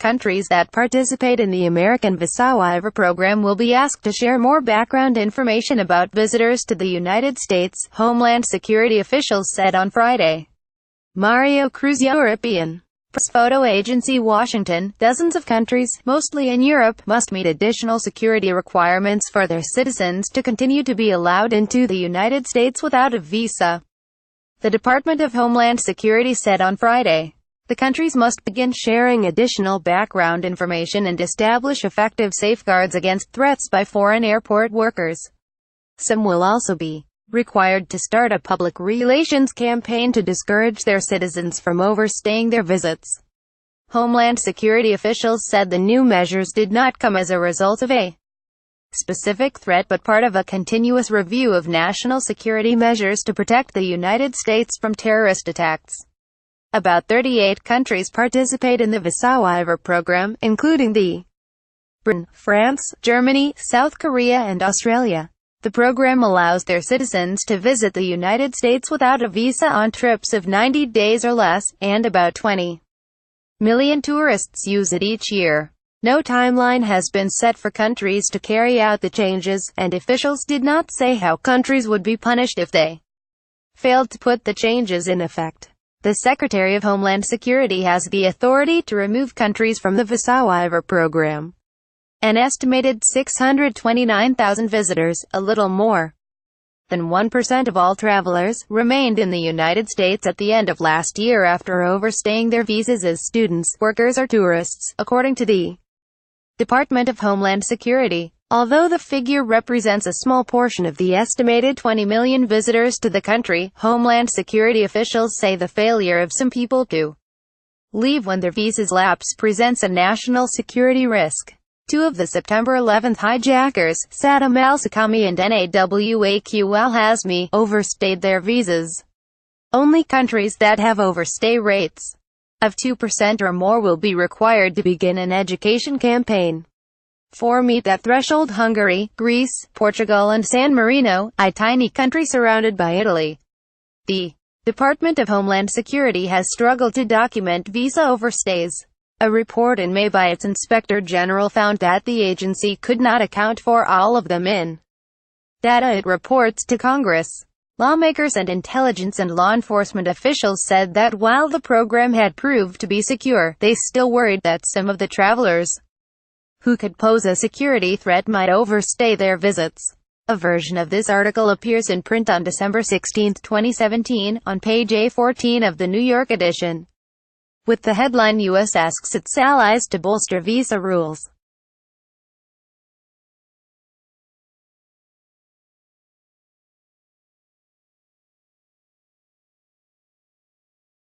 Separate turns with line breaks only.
Countries that participate in the American visa-waiver program will be asked to share more background information about visitors to the United States, Homeland Security officials said on Friday. Mario Cruz, European Press Photo Agency, Washington. Dozens of countries, mostly in Europe, must meet additional security requirements for their citizens to continue to be allowed into the United States without a visa. The Department of Homeland Security said on Friday. The countries must begin sharing additional background information and establish effective safeguards against threats by foreign airport workers. Some will also be required to start a public relations campaign to discourage their citizens from overstaying their visits. Homeland Security officials said the new measures did not come as a result of a specific threat but part of a continuous review of national security measures to protect the United States from terrorist attacks. About 38 countries participate in the visa-waiver program, including Britain, France, Germany, South Korea and Australia. The program allows their citizens to visit the United States without a visa on trips of 90 days or less, and about 20 million tourists use it each year. No timeline has been set for countries to carry out the changes, and officials did not say how countries would be punished if they failed to put the changes in effect. The Secretary of Homeland Security has the authority to remove countries from the visa-waiver program. An estimated 629,000 visitors, a little more than 1% of all travelers, remained in the United States at the end of last year after overstaying their visas as students, workers or tourists, according to the Department of Homeland Security. Although the figure represents a small portion of the estimated 20 million visitors to the country, Homeland Security officials say the failure of some people to leave when their visas lapse presents a national security risk. Two of the September 11 hijackers, Saddam al-Sakami and Nawaq al-Hazmi, overstayed their visas. Only countries that have overstay rates of 2% or more will be required to begin an education campaign. For meet that threshold. Hungary, Greece, Portugal and San Marino, a tiny country surrounded by Italy. The Department of Homeland Security has struggled to document visa overstays. A report in May by its Inspector General found that the agency could not account for all of them in data it reports to Congress. Lawmakers and intelligence and law enforcement officials said that while the program had proved to be secure, they still worried that some of the travelers who could pose a security threat might overstay their visits. A version of this article appears in print on December 16, 2017, on page A14 of the New York edition, with the headline "U.S. asks its allies to bolster visa rules."